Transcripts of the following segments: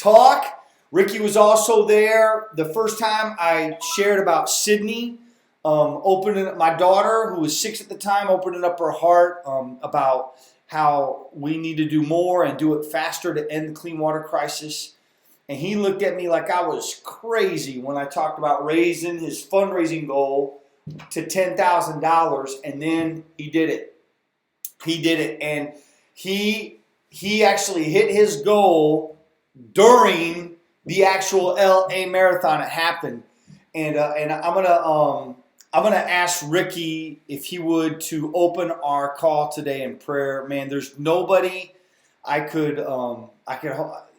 talk. Ricky was also there the first time I shared about Sydney, opening up, my daughter, who was 6 at the time, opening up her heart about how we need to do more and do it faster to end the clean water crisis. And he looked at me like I was crazy when I talked about raising his fundraising goal to $10,000, and then he did it. He did it, and he actually hit his goal during the actual LA Marathon. It happened, and I'm gonna ask Ricky if he would to open our call today in prayer. Man, there's nobody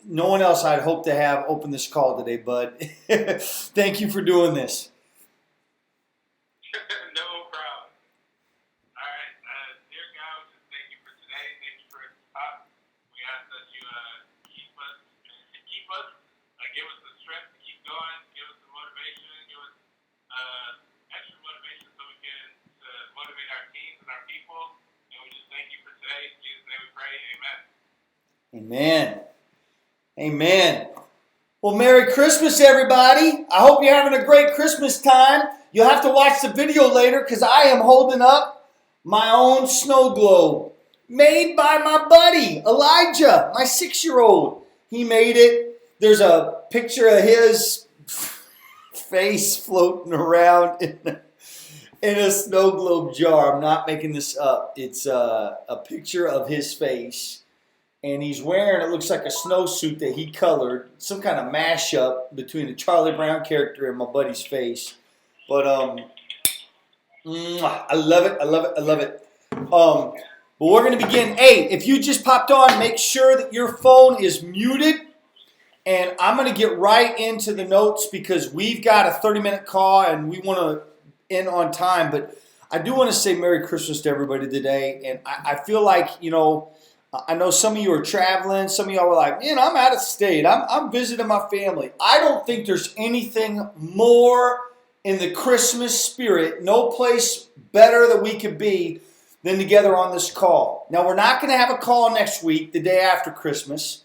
no one else I'd hope to have open this call today, bud. Thank you for doing this. No problem. All right, dear God, we just thank you for today. Thank you for this talk. We ask that you keep us, give us the strength to keep going, give us the motivation, give us extra motivation so we can motivate our teams and our people. And we just thank you for today. In Jesus' name we pray. Amen. Amen. Amen. Well, Merry Christmas, everybody. I hope you're having a great Christmas time. You'll have to watch the video later because I am holding up my own snow globe made by my buddy, Elijah, my 6-year-old. He made it. There's a picture of his face floating around in a snow globe jar. I'm not making this up. It's a picture of his face. And he's wearing, it looks like a snowsuit that he colored, some kind of mashup between a Charlie Brown character and my buddy's face. But I love it, I love it, I love it. But we're going to begin. Hey, if you just popped on, make sure that your phone is muted. And I'm going to get right into the notes because we've got a 30-minute call and we want to end on time. But I do want to say Merry Christmas to everybody today. And I feel like, I know some of you are traveling. Some of y'all were like, man, I'm out of state. I'm visiting my family. I don't think there's anything more in the Christmas spirit, no place better that we could be than together on this call. Now, we're not going to have a call next week, the day after Christmas.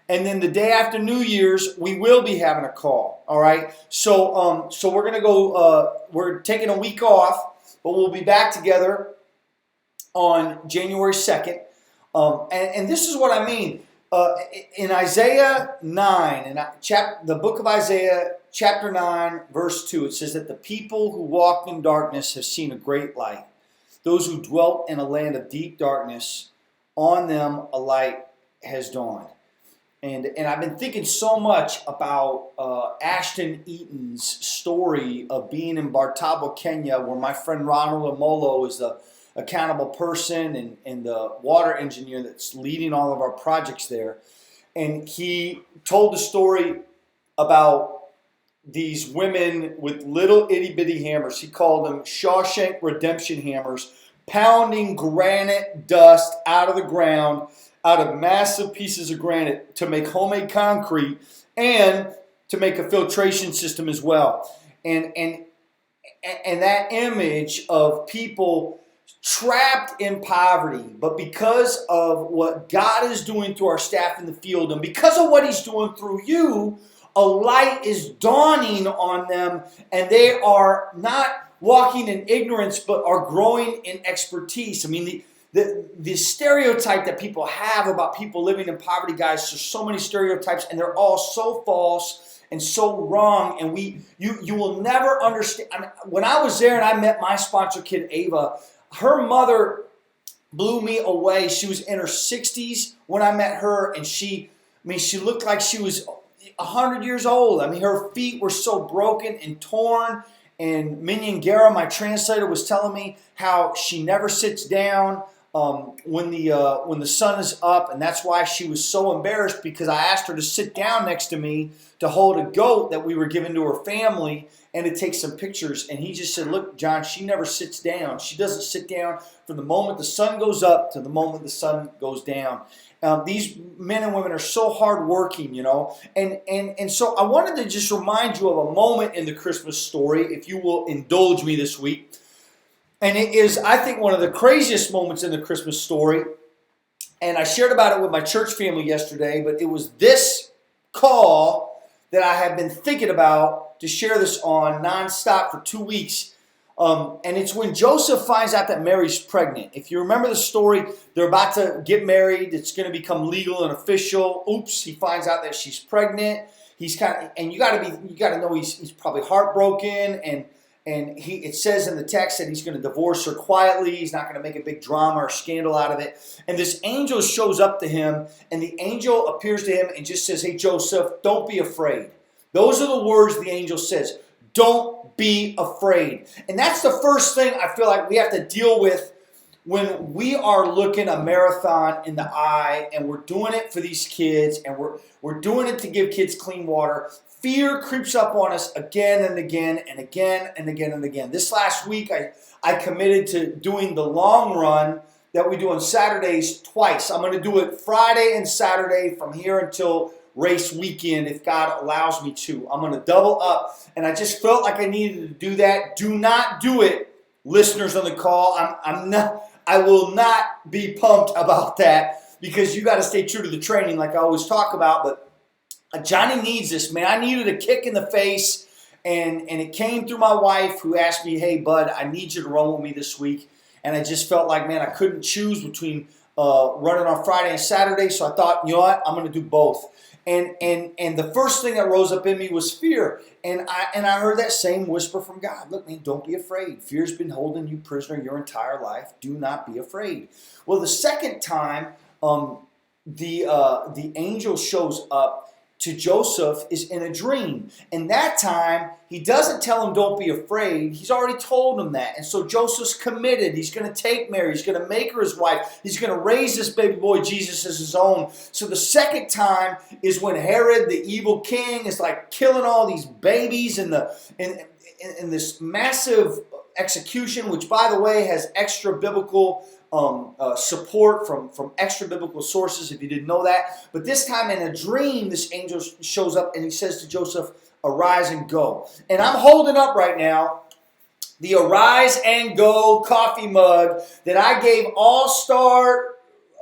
And then the day after New Year's, we will be having a call. All right. So we're going to go, we're taking a week off, but we'll be back together on January 2nd. And this is what I mean. In Isaiah 9, the book of Isaiah, chapter 9, verse 2, it says that the people who walked in darkness have seen a great light. Those who dwelt in a land of deep darkness, on them a light has dawned. And I've been thinking so much about Ashton Eaton's story of being in Bartabo, Kenya, where my friend Ronald Amolo is the accountable person and the water engineer that's leading all of our projects there. And he told the story about these women with little itty bitty hammers. He called them Shawshank Redemption hammers, pounding granite dust out of the ground, out of massive pieces of granite to make homemade concrete and to make a filtration system as well. And that image of people trapped in poverty, but because of what God is doing through our staff in the field and because of what he's doing through you, a light is dawning on them, and they are not walking in ignorance, but are growing in expertise. I mean, the stereotype that people have about people living in poverty, guys, there's so many stereotypes, and they're all so false and so wrong, and you will never understand. I mean, when I was there and I met my sponsor kid, Ava, her mother blew me away. She was in her 60s when I met her, and she looked like she was 100 years old. I mean, her feet were so broken and torn. And Minion Guerra, my translator, was telling me how she never sits down when the sun is up, and that's why she was so embarrassed, because I asked her to sit down next to me to hold a goat that we were giving to her family and to take some pictures. And he just said, look, John, she never sits down. She doesn't sit down from the moment the sun goes up to the moment the sun goes down. These men and women are so hardworking, and so I wanted to just remind you of a moment in the Christmas story, if you will indulge me this week. And it is, I think, one of the craziest moments in the Christmas story. And I shared about it with my church family yesterday, but it was this call that I have been thinking about to share this on nonstop for 2 weeks. And it's when Joseph finds out that Mary's pregnant. If you remember the story, they're about to get married. It's going to become legal and official. Oops, he finds out that she's pregnant. He's and you got to know he's probably heartbroken, and it says in the text that he's going to divorce her quietly. He's not going to make a big drama or scandal out of it. And this angel shows up to him, and the angel appears to him and just says, "Hey, Joseph, don't be afraid." Those are the words the angel says. Don't be afraid. And that's the first thing I feel like we have to deal with when we are looking a marathon in the eye, and we're doing it for these kids, and we're doing it to give kids clean water. Fear creeps up on us again and again and again and again and again. This last week, I committed to doing the long run that we do on Saturdays twice. I'm going to do it Friday and Saturday from here until race weekend, if God allows me to. I'm going to double up, and I just felt like I needed to do that. Do not do it, listeners on the call. I will not be pumped about that, because you got to stay true to the training like I always talk about. But Johnny needs this, man. I needed a kick in the face, and it came through my wife, who asked me, "Hey, bud, I need you to run with me this week." And I just felt like, man, I couldn't choose between running on Friday and Saturday, so I thought, you know what, I'm going to do both. And the first thing that rose up in me was fear. And I heard that same whisper from God. Look, man, don't be afraid. Fear's been holding you prisoner your entire life. Do not be afraid. Well, the second time the angel shows up to Joseph is in a dream. And that time, he doesn't tell him don't be afraid. He's already told him that. And so Joseph's committed. He's going to take Mary. He's going to make her his wife. He's going to raise this baby boy Jesus as his own. So the second time is when Herod, the evil king, is like killing all these babies in this massive execution, which, by the way, has extra biblical support from extra biblical sources, if you didn't know that. But this time in a dream, this angel shows up and he says to Joseph, "Arise and go." And I'm holding up right now the Arise and Go coffee mug that I gave all-star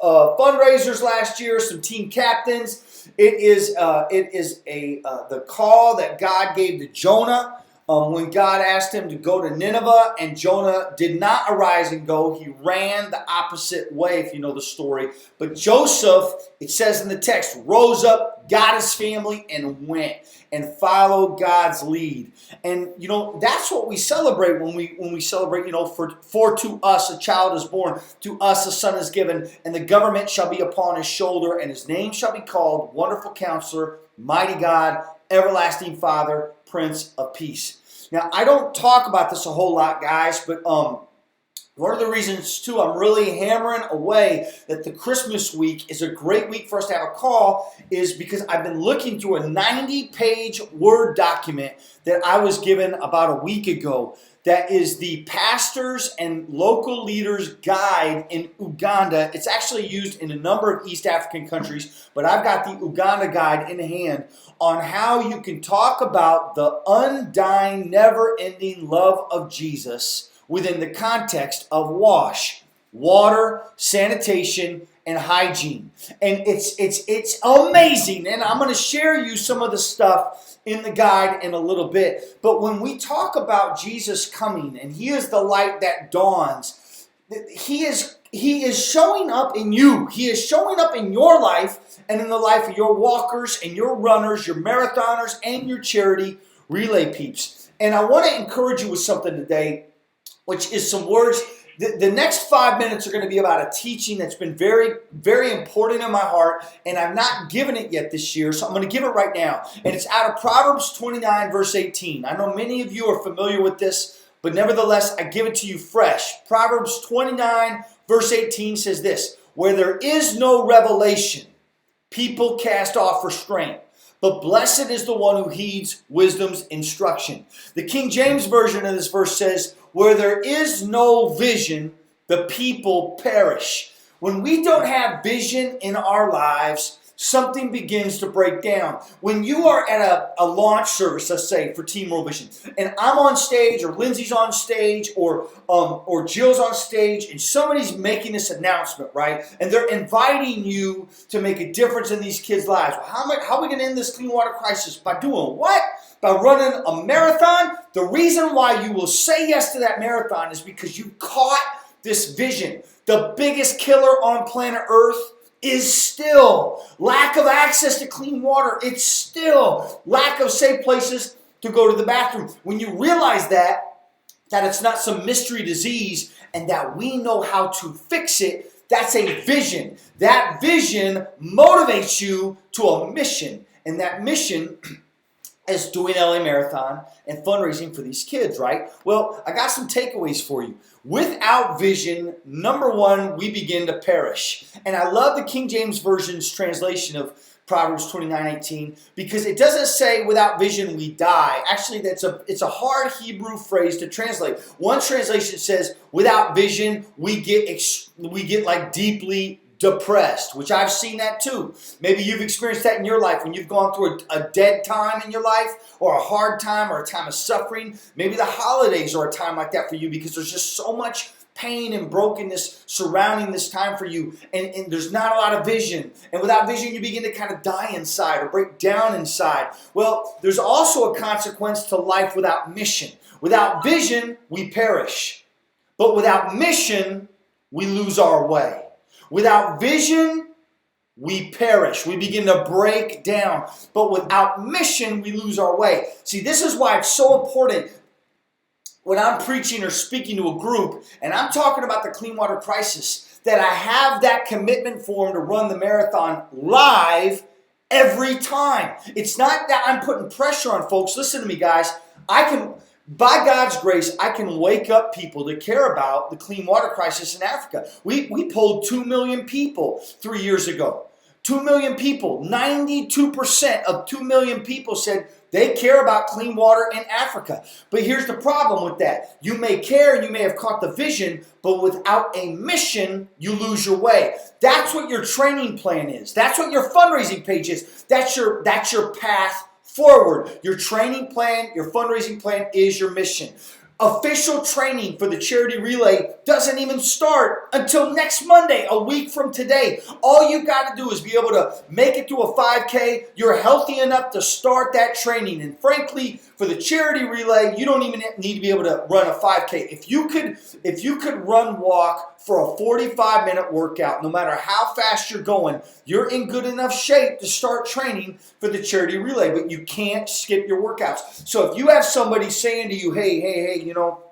fundraisers last year, some team captains. It is the call that God gave to Jonah. When God asked him to go to Nineveh, and Jonah did not arise and go, he ran the opposite way, if you know the story. But Joseph, it says in the text, rose up, got his family, and went and followed God's lead. And you know, that's what we celebrate when we celebrate, you know, for to us a child is born, to us a son is given, and the government shall be upon his shoulder, and his name shall be called Wonderful Counselor, Mighty God, Everlasting Father, Prince of Peace. Now, I don't talk about this a whole lot, guys, but one of the reasons, too, I'm really hammering away that the Christmas week is a great week for us to have a call is because I've been looking through a 90-page Word document that I was given about a week ago. That is the Pastors and Local Leaders Guide in Uganda. It's actually used in a number of East African countries, but I've got the Uganda Guide in hand on how you can talk about the undying, never-ending love of Jesus within the context of WASH, water, sanitation, and hygiene. And it's amazing, and I'm going to share you some of the stuff in the guide in a little bit. But when we talk about Jesus coming, and he is the light that dawns, he is showing up in you. He is showing up in your life and in the life of your walkers and your runners, your marathoners, and your charity relay peeps. And I want to encourage you with something today, which is some words. The next 5 minutes are going to be about a teaching that's been very, very important in my heart, and I've not given it yet this year, so I'm going to give it right now. And it's out of Proverbs 29, verse 18. I know many of you are familiar with this, but nevertheless, I give it to you fresh. Proverbs 29, verse 18 says this, "Where there is no revelation, people cast off restraint, but blessed is the one who heeds wisdom's instruction." The King James Version of this verse says, "Where there is no vision, the people perish." When we don't have vision in our lives, something begins to break down. When you are at a launch service, let's say for Team World Vision, and I'm on stage, or Lindsay's on stage, or Jill's on stage, and somebody's making this announcement, right? And they're inviting you to make a difference in these kids' lives. Well, how are we going to end this clean water crisis? By doing what? By running a marathon? The reason why you will say yes to that marathon is because you caught this vision. The biggest killer on planet Earth is still lack of access to clean water. It's still lack of safe places to go to the bathroom. When you realize that it's not some mystery disease and that we know how to fix it, that's a vision. That vision motivates you to a mission. And that mission is doing LA Marathon and fundraising for these kids, right? Well, I got some takeaways for you. Without vision, number one, we begin to perish. And I love the King James Version's translation of Proverbs 29:18 because it doesn't say without vision we die. Actually, it's a hard Hebrew phrase to translate. One translation says without vision we get like deeply depressed, which I've seen that too. Maybe you've experienced that in your life when you've gone through a dead time in your life or a hard time or a time of suffering. Maybe the holidays are a time like that for you because there's just so much pain and brokenness surrounding this time for you, and there's not a lot of vision. And without vision, you begin to kind of die inside or break down inside. Well, there's also a consequence to life without mission. Without vision, we perish. But without mission, we lose our way. Without vision, we perish. We begin to break down. But without mission, we lose our way. See, this is why it's so important when I'm preaching or speaking to a group and I'm talking about the clean water crisis, that I have that commitment form to run the marathon live every time. It's not that I'm putting pressure on folks. Listen to me, guys. By God's grace, I can wake up people to care about the clean water crisis in Africa. We polled 2 million people 3 years ago. 2 million people, 92% of 2 million people said they care about clean water in Africa. But here's the problem with that. You may care and you may have caught the vision, but without a mission, you lose your way. That's what your training plan is. That's what your fundraising page is. That's your path forward. Your training plan, your fundraising plan is your mission. Official training for the charity relay doesn't even start until next Monday, a week from today. All you got to do is be able to make it to a 5K. You're healthy enough to start that training. And frankly, for the charity relay, you don't even need to be able to run a 5K. If you could walk for a 45-minute workout, no matter how fast you're going, you're in good enough shape to start training for the charity relay, but you can't skip your workouts. So if you have somebody saying to you, hey, you know,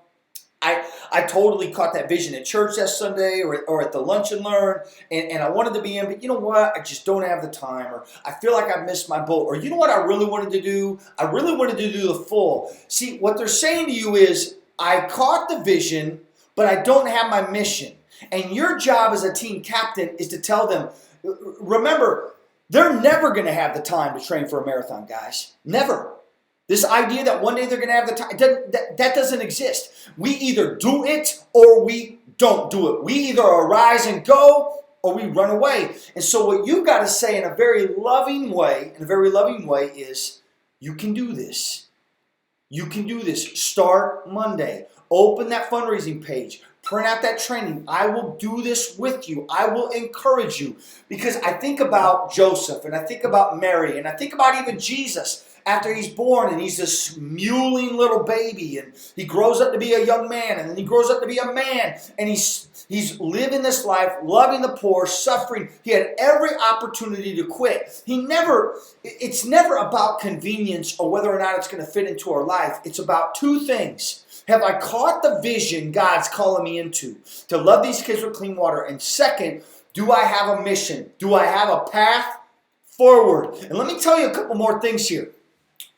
I totally caught that vision at church that Sunday or at the lunch and learn, and I wanted to be in, but you know what? I just don't have the time, or I feel like I missed my boat, or you know what I really wanted to do? I really wanted to do the full. See, what they're saying to you is, I caught the vision, but I don't have my mission. And your job as a team captain is to tell them, remember, they're never going to have the time to train for a marathon, guys. Never. This idea that one day they're going to have the time, that doesn't exist. We either do it or we don't do it. We either arise and go or we run away. And so what you've got to say in a very loving way, is, you can do this. You can do this. Start Monday. Open that fundraising page. Print out that training. I will do this with you. I will encourage you. Because I think about Joseph, and I think about Mary, and I think about even Jesus after he's born, and he's this mewling little baby, and he grows up to be a young man, and then he grows up to be a man, and he's living this life, loving the poor, suffering. He had every opportunity to quit. It's never about convenience or whether or not it's going to fit into our life. It's about two things. Have I caught the vision God's calling me into to love these kids with clean water? And second, do I have a mission? Do I have a path forward? And let me tell you a couple more things here.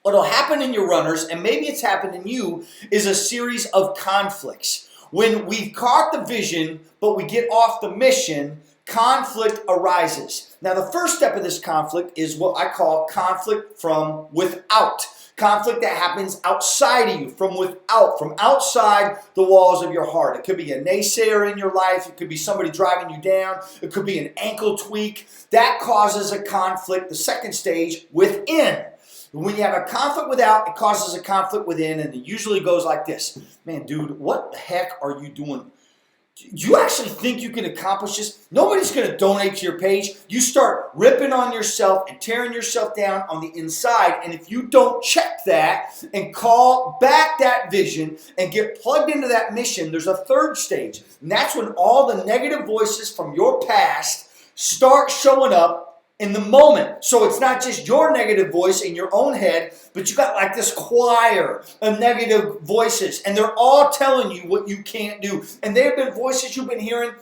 What will happen in your runners, and maybe it's happened in you, is a series of conflicts. When we've caught the vision, but we get off the mission, conflict arises. Now, the first step of this conflict is what I call conflict from without. conflict that happens outside of you, from without, from outside the walls of your heart. It could be a naysayer in your life. It could be somebody driving you down. It could be an ankle tweak. That causes a conflict, the second stage, within. When you have a conflict without, it causes a conflict within, and it usually goes like this. Man, dude, what the heck are you doing? Do you actually think you can accomplish this? Nobody's going to donate to your page. You start ripping on yourself and tearing yourself down on the inside. And if you don't check that and call back that vision and get plugged into that mission, there's a third stage. And that's when all the negative voices from your past start showing up in the moment. So it's not just your negative voice in your own head, but you got like this choir of negative voices, and they're all telling you what you can't do. And they have been voices you've been hearing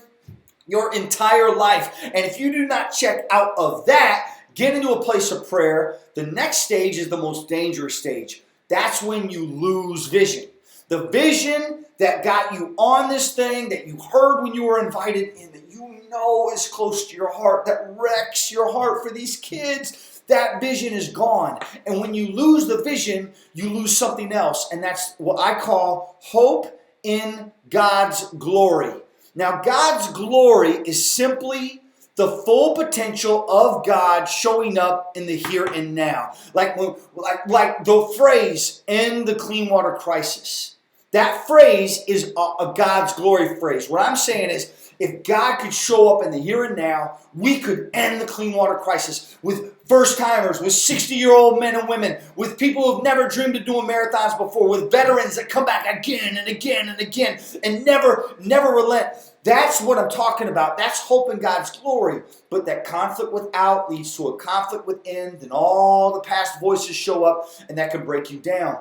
your entire life. And if you do not check out of that, get into a place of prayer, the next stage is the most dangerous stage. That's when you lose vision. The vision that got you on this thing, that you heard when you were invited in, that you know is close to your heart, that wrecks your heart for these kids, that vision is gone. And when you lose the vision, you lose something else. And that's what I call hope in God's glory. Now, God's glory is simply the full potential of God showing up in the here and now. Like the phrase, "end the clean water crisis." That phrase is a God's glory phrase. What I'm saying is, if God could show up in the here and now, we could end the clean water crisis with first-timers, with 60-year-old men and women, with people who've never dreamed of doing marathons before, with veterans that come back again and again and again and never relent. That's what I'm talking about. That's hope in God's glory. But that conflict without leads to a conflict within. Then all the past voices show up, and that can break you down.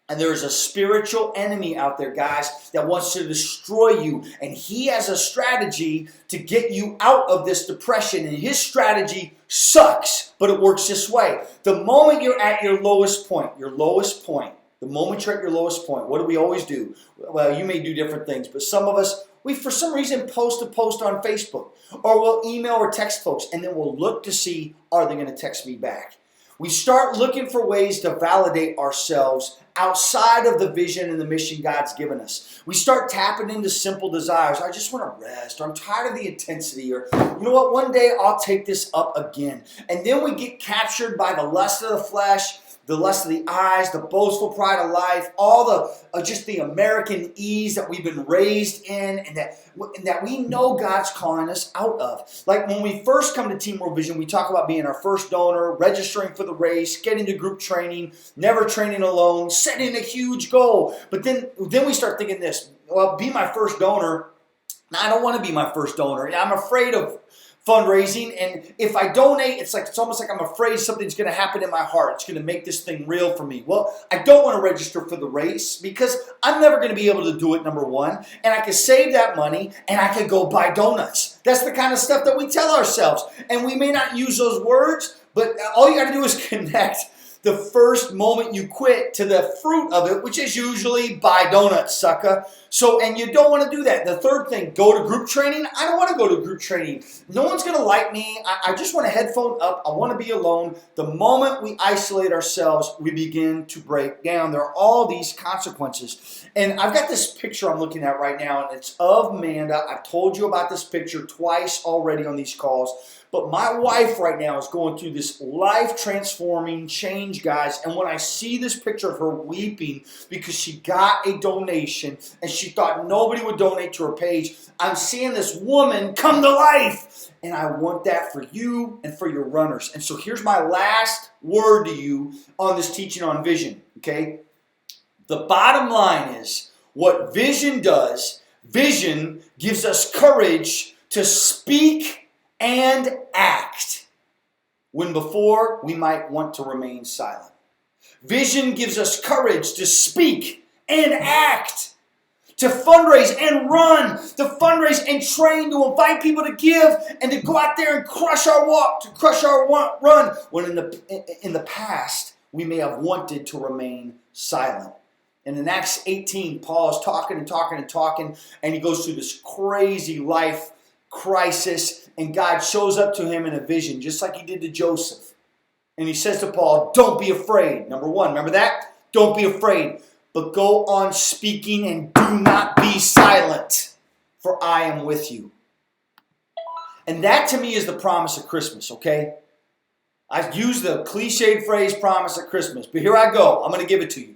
And there's a spiritual enemy out there, guys, that wants to destroy you. And he has a strategy to get you out of this depression. And his strategy sucks, but it works this way. The moment you're at your lowest point, the moment you're at your lowest point, what do we always do? Well, you may do different things, but some of us, we for some reason post a post on Facebook. Or we'll email or text folks, and then we'll look to see, are they going to text me back? We start looking for ways to validate ourselves outside of the vision and the mission God's given us. We start tapping into simple desires. I just want to rest, or I'm tired of the intensity, or you know what, one day I'll take this up again. And then we get captured by the lust of the flesh, the lust of the eyes, the boastful pride of life, all the just the American ease that we've been raised in, and that we know God's calling us out of. Like when we first come to Team World Vision, we talk about being our first donor, registering for the race, getting to group training, never training alone, setting a huge goal. But then we start thinking this, well, be my first donor. Now, I don't want to be my first donor. I'm afraid of fundraising, and if I donate, it's almost like I'm afraid something's going to happen in my heart. It's going to make this thing real for me. Well, I don't want to register for the race because I'm never going to be able to do it, number one, and I could save that money and I could go buy donuts. That's the kind of stuff that we tell ourselves, and we may not use those words, but all you got to do is connect the first moment you quit to the fruit of it, which is usually buy donuts, sucker. So, and you don't want to do that. The third thing, go to group training. I don't want to go to group training. No one's going to like me. I just want a headphone up. I want to be alone. The moment we isolate ourselves, we begin to break down. There are all these consequences. And I've got this picture I'm looking at right now, and it's of Amanda. I've told you about this picture twice already on these calls. But my wife right now is going through this life-transforming change, guys. And when I see this picture of her weeping because she got a donation and she thought nobody would donate to her page, I'm seeing this woman come to life. And I want that for you and for your runners. And so here's my last word to you on this teaching on vision, okay? The bottom line is what vision does, vision gives us courage to speak and act when before we might want to remain silent. Vision gives us courage to speak and act, to fundraise and run, to fundraise and train, to invite people to give, and to go out there and crush our walk, to crush our run, when in the past we may have wanted to remain silent. And in Acts 18, Paul is talking, and he goes through this crazy life crisis, and God shows up to him in a vision, just like he did to Joseph. And he says to Paul, don't be afraid. Number one, remember that? Don't be afraid, but go on speaking and do not be silent, for I am with you. And that to me is the promise of Christmas, okay? I use the cliched phrase promise of Christmas, but here I go. I'm going to give it to you.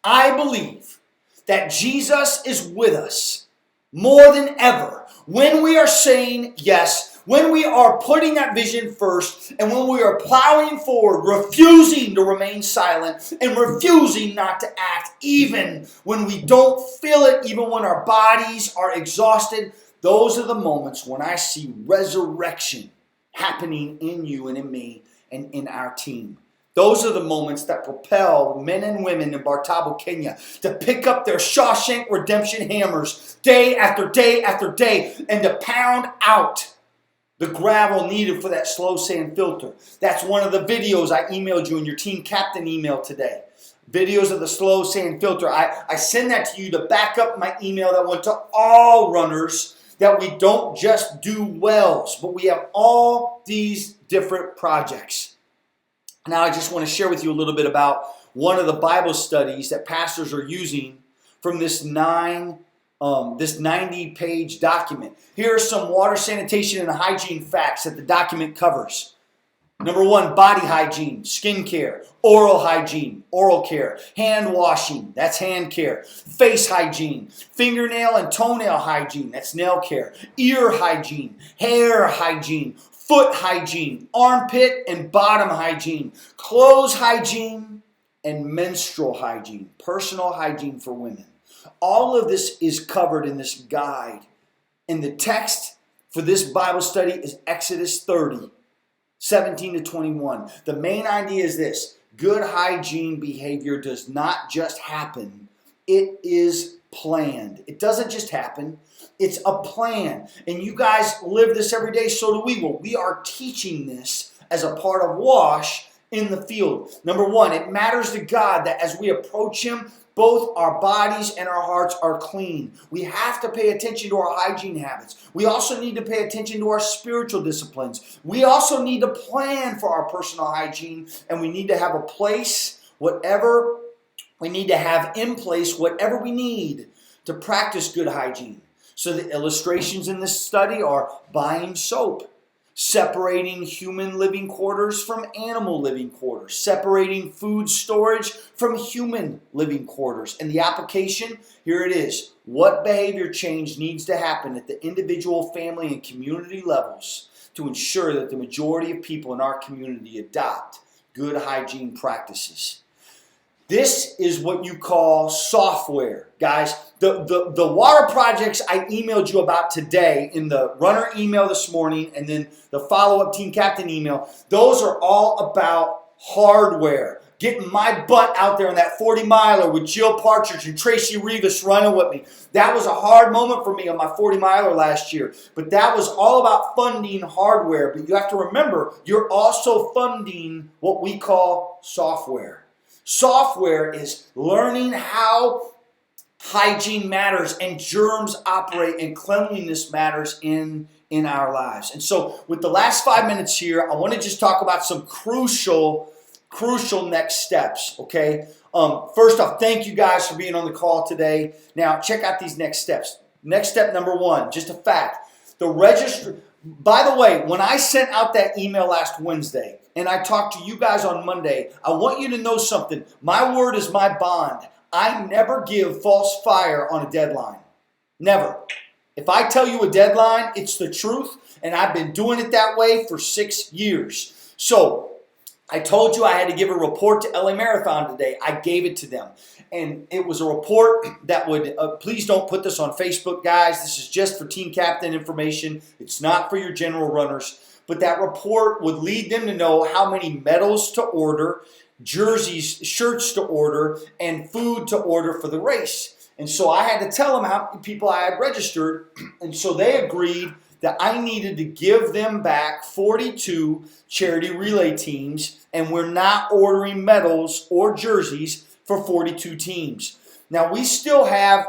I believe that Jesus is with us more than ever when we are saying yes, when we are putting that vision first, and when we are plowing forward, refusing to remain silent and refusing not to act, even when we don't feel it, even when our bodies are exhausted. Those are the moments when I see resurrection happening in you and in me and in our team. Those are the moments that propel men and women in Bartabo, Kenya to pick up their Shawshank Redemption hammers day after day after day and to pound out the gravel needed for that slow sand filter. That's one of the videos I emailed you in your team captain email today. Videos of the slow sand filter. I send that to you to back up my email that went to all runners, that we don't just do wells, but we have all these different projects. Now I just want to share with you a little bit about one of the Bible studies that pastors are using from this 90-page document. Here are some water, sanitation, and hygiene facts that the document covers. Number one, body hygiene, skin care, oral hygiene, oral care, hand washing, that's hand care, face hygiene, fingernail and toenail hygiene, that's nail care, ear hygiene, hair hygiene, foot hygiene, armpit and bottom hygiene, clothes hygiene, and menstrual hygiene, personal hygiene for women. All of this is covered in this guide. And the text for this Bible study is Exodus 30, 17 to 21. The main idea is this: good hygiene behavior does not just happen, it is planned. It doesn't just happen, it's a plan. And you guys live this every day, so do we. Well, we are teaching this as a part of WASH in the field. Number one, it matters to God that as we approach Him, both our bodies and our hearts are clean. We have to pay attention to our hygiene habits. We also need to pay attention to our spiritual disciplines. We also need to plan for our personal hygiene, and we need to have a place, whatever we need to have in place, whatever we need to practice good hygiene. So the illustrations in this study are buying soap, separating human living quarters from animal living quarters, separating food storage from human living quarters. And the application, here it is. What behavior change needs to happen at the individual, family, and community levels to ensure that the majority of people in our community adopt good hygiene practices? This is what you call software, guys. The water projects I emailed you about today in the runner email this morning and then the follow-up team captain email, those are all about hardware. Getting my butt out there on that 40-miler with Jill Partridge and Tracy Rivas running with me. That was a hard moment for me on my 40-miler last year. But that was all about funding hardware. But you have to remember, you're also funding what we call software. Software is learning how hygiene matters and germs operate and cleanliness matters in our lives. And so with the last 5 minutes here, I want to just talk about some crucial next steps, okay? First off, thank you guys for being on the call today. Now, check out these next steps. Next step number one, just a fact. By the way, when I sent out that email last Wednesday, and I talked to you guys on Monday, I want you to know something. My word is my bond. I never give false fire on a deadline. Never. If I tell you a deadline, it's the truth, and I've been doing it that way for 6 years. So I told you I had to give a report to LA Marathon today. I gave it to them. And it was a report that would, please don't put this on Facebook, guys. This is just for team captain information. It's not for your general runners. But that report would lead them to know how many medals to order, jerseys, shirts to order, and food to order for the race. And so I had to tell them how many people I had registered. And so they agreed that I needed to give them back 42 charity relay teams, and we're not ordering medals or jerseys for 42 teams. Now, we still have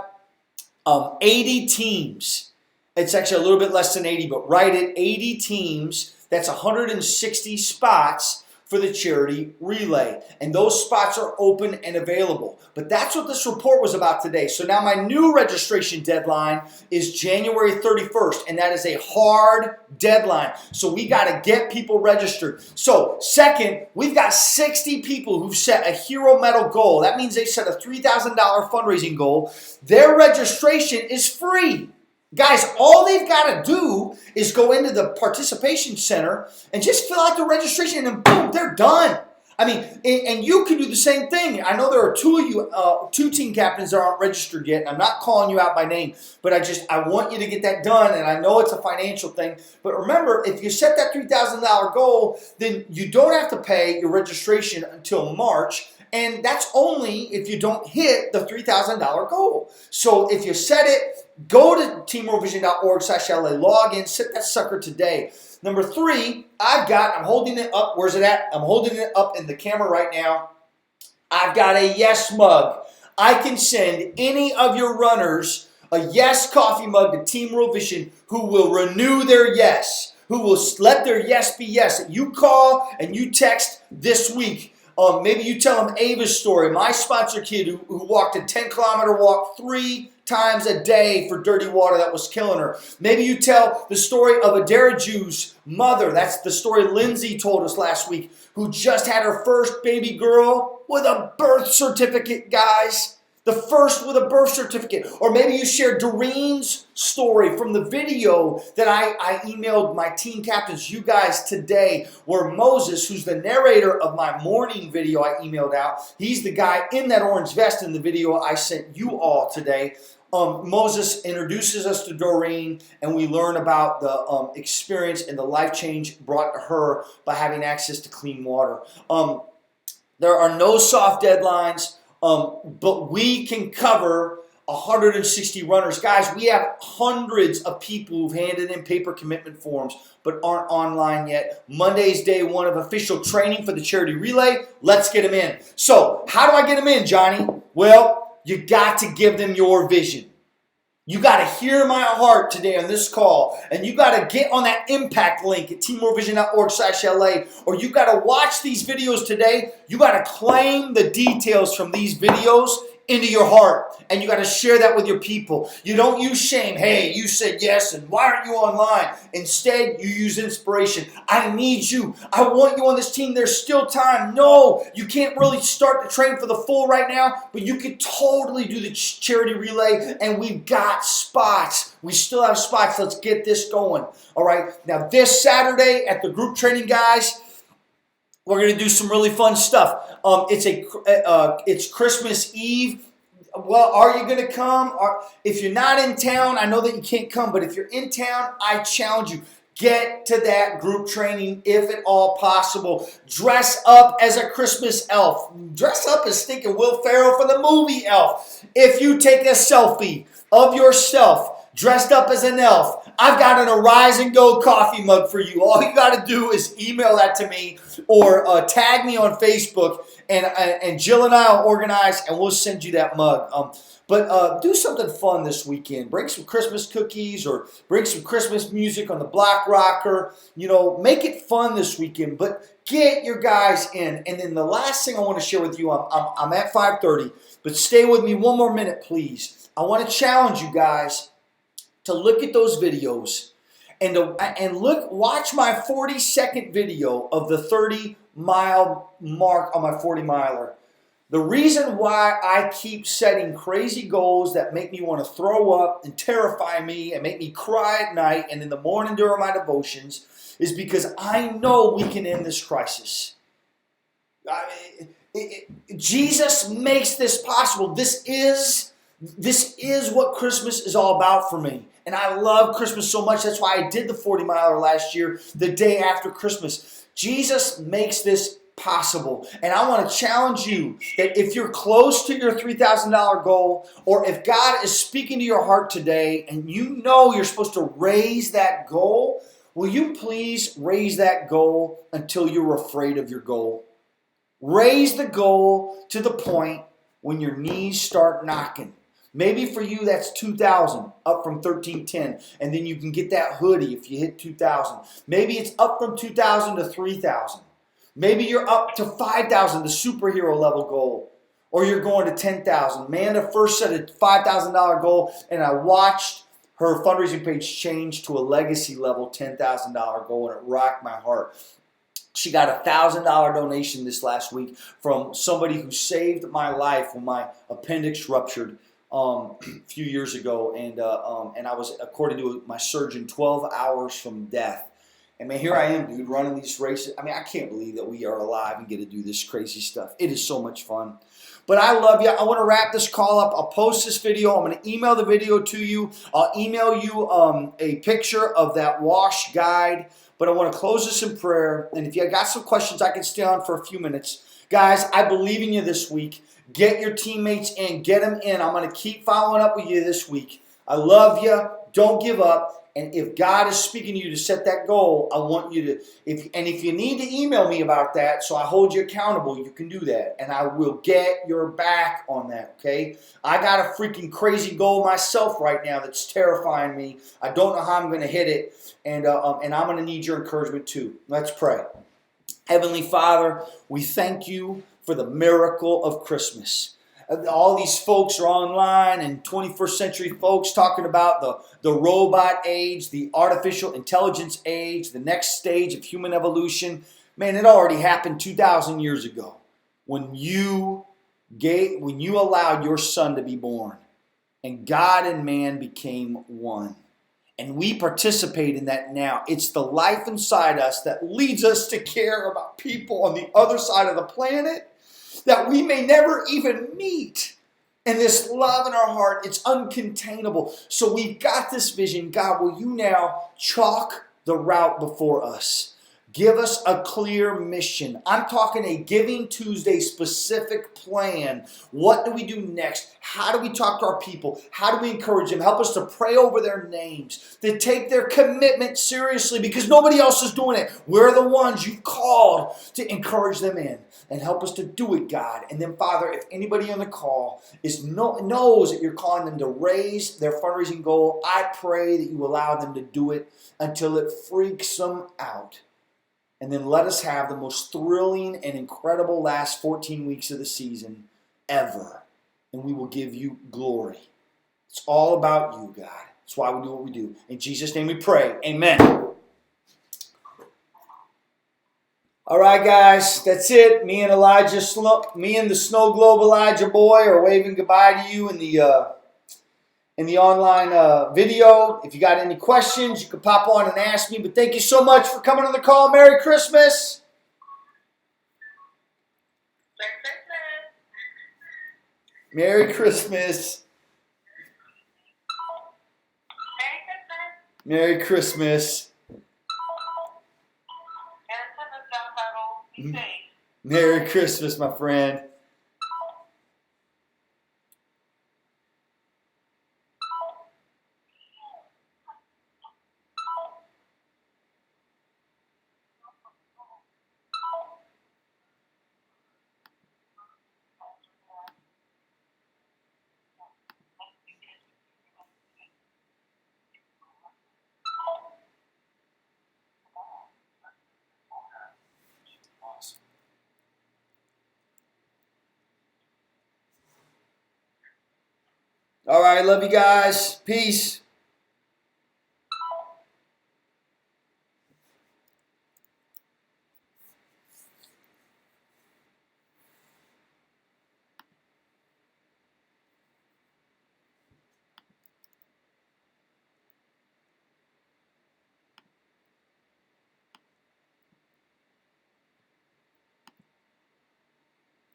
80 teams. It's actually a little bit less than 80, but right at 80 teams. That's 160 spots for the charity relay. And those spots are open and available. But that's what this report was about today. So now my new registration deadline is January 31st, and that is a hard deadline. So we got to get people registered. So second, we've got 60 people who've set a hero medal goal. That means they set a $3,000 fundraising goal. Their registration is free. Guys, all they've got to do is go into the participation center and just fill out the registration, and boom, they're done. I mean, and you can do the same thing. I know there are two of you, two team captains that aren't registered yet, and I'm not calling you out by name, but I want you to get that done, and I know it's a financial thing. But remember, if you set that $3,000 goal, then you don't have to pay your registration until March. And that's only if you don't hit the $3,000 goal. So if you set it, go to teamworldvision.org/LA, log in, set that sucker today. Number 3, I'm holding it up. Where's it at? I'm holding it up in the camera right now. I've got a yes mug. I can send any of your runners a yes coffee mug to Team World Vision who will renew their yes, who will let their yes be yes. You call and you text this week. Maybe you tell them Ava's story, my sponsor kid who walked a 10-kilometer walk 3 times a day for dirty water that was killing her. Maybe you tell the story of Adaraju's mother. That's the story Lindsay told us last week, who just had her first baby girl with a birth certificate, guys. The first with a birth certificate. Or maybe you share Doreen's story from the video that I emailed my team captains, you guys, today, where Moses, who's the narrator of my morning video I emailed out, he's the guy in that orange vest in the video I sent you all today. Moses introduces us to Doreen, and we learn about the experience and the life change brought to her by having access to clean water. There are no soft deadlines. But we can cover 160 runners. Guys, we have hundreds of people who've handed in paper commitment forms but aren't online yet. Monday's day 1 of official training for the charity relay. Let's get them in. So, how do I get them in, Johnny? Well, you got to give them your vision. You got to hear my heart today on this call, and you got to get on that impact link at teamworldvision.org/LA, or you got to watch these videos today. You got to claim the details from these videos into your heart, and you got to share that with your people. You don't use shame. Hey, you said yes, and why aren't you online? Instead, you use inspiration. I need you. I want you on this team. There's still time. No, you can't really start to train for the full right now, but you could totally do the charity relay, and we've got spots. We still have spots. Let's get this going. All right. Now, this Saturday at the group training, guys, we're going to do some really fun stuff. It's Christmas Eve. Well, are you going to come? If you're not in town, I know that you can't come, but if you're in town, I challenge you. Get to that group training if at all possible. Dress up as a Christmas elf. Dress up as stinking Will Ferrell for the movie Elf. If you take a selfie of yourself dressed up as an elf, I've got an Arise and Go coffee mug for you. All you got to do is email that to me or tag me on Facebook, and Jill and I will organize, and we'll send you that mug. But do something fun this weekend. Bring some Christmas cookies or bring some Christmas music on the Black Rocker. You know, make it fun this weekend, but get your guys in. And then the last thing I want to share with you, I'm at 5:30, but stay with me one more minute, please. I want to challenge you guys to look at those videos and watch my 40-second video of the 30-mile mark on my 40-miler. The reason why I keep setting crazy goals that make me want to throw up and terrify me and make me cry at night and in the morning during my devotions is because I know we can end this crisis. Jesus makes this possible. This is what Christmas is all about for me. And I love Christmas so much. That's why I did the 40-miler last year, the day after Christmas. Jesus makes this possible. And I want to challenge you that if you're close to your $3,000 goal, or if God is speaking to your heart today and you know you're supposed to raise that goal, will you please raise that goal until you're afraid of your goal? Raise the goal to the point when your knees start knocking. Maybe for you that's 2,000, up from 1,310, and then you can get that hoodie if you hit 2,000. Maybe it's up from 2,000 to 3,000. Maybe you're up to 5,000, the superhero level goal, or you're going to 10,000. Amanda first set a $5,000 goal, and I watched her fundraising page change to a legacy level $10,000 goal, and it rocked my heart. She got a $1,000 donation this last week from somebody who saved my life when my appendix ruptured a few years ago, and I was, according to my surgeon, 12 hours from death. And man, here I am, dude, running these races. I mean, I can't believe that we are alive and get to do this crazy stuff. It is so much fun. But I love you. I want to wrap this call up. I'll post this video. I'm going to email the video to you. I'll email you a picture of that wash guide. But I want to close this in prayer. And if you got some questions, I can stay on for a few minutes. Guys, I believe in you this week. Get your teammates in. Get them in. I'm going to keep following up with you this week. I love you. Don't give up. And if God is speaking to you to set that goal, I want you to, if you need to email me about that so I hold you accountable, you can do that. And I will get your back on that, okay? I got a freaking crazy goal myself right now that's terrifying me. I don't know how I'm going to hit it. And I'm going to need your encouragement too. Let's pray. Heavenly Father, we thank you for the miracle of Christmas. All these folks are online, and 21st century folks talking about the robot age, the artificial intelligence age, the next stage of human evolution. Man, it already happened 2,000 years ago when you allowed your son to be born, and God and man became one. And we participate in that now. It's the life inside us that leads us to care about people on the other side of the planet that we may never even meet. And this love in our heart, it's uncontainable. So we've got this vision. God, will you now chalk the route before us? Give us a clear mission. I'm talking a Giving Tuesday specific plan. What do we do next? How do we talk to our people? How do we encourage them? Help us to pray over their names, to take their commitment seriously because nobody else is doing it. We're the ones you've called to encourage them in, and help us to do it, God. And then, Father, if anybody on the call knows that you're calling them to raise their fundraising goal, I pray that you allow them to do it until it freaks them out. And then let us have the most thrilling and incredible last 14 weeks of the season ever. And we will give you glory. It's all about you, God. That's why we do what we do. In Jesus' name we pray. Amen. All right, guys. That's it. Me and the Snow Globe Elijah boy are waving goodbye to you in the online video. If you got any questions, you can pop on and ask me. But thank you so much for coming on the call. Merry Christmas. Merry Christmas. Merry Christmas. Merry Christmas, my friend. All right, love you guys. Peace.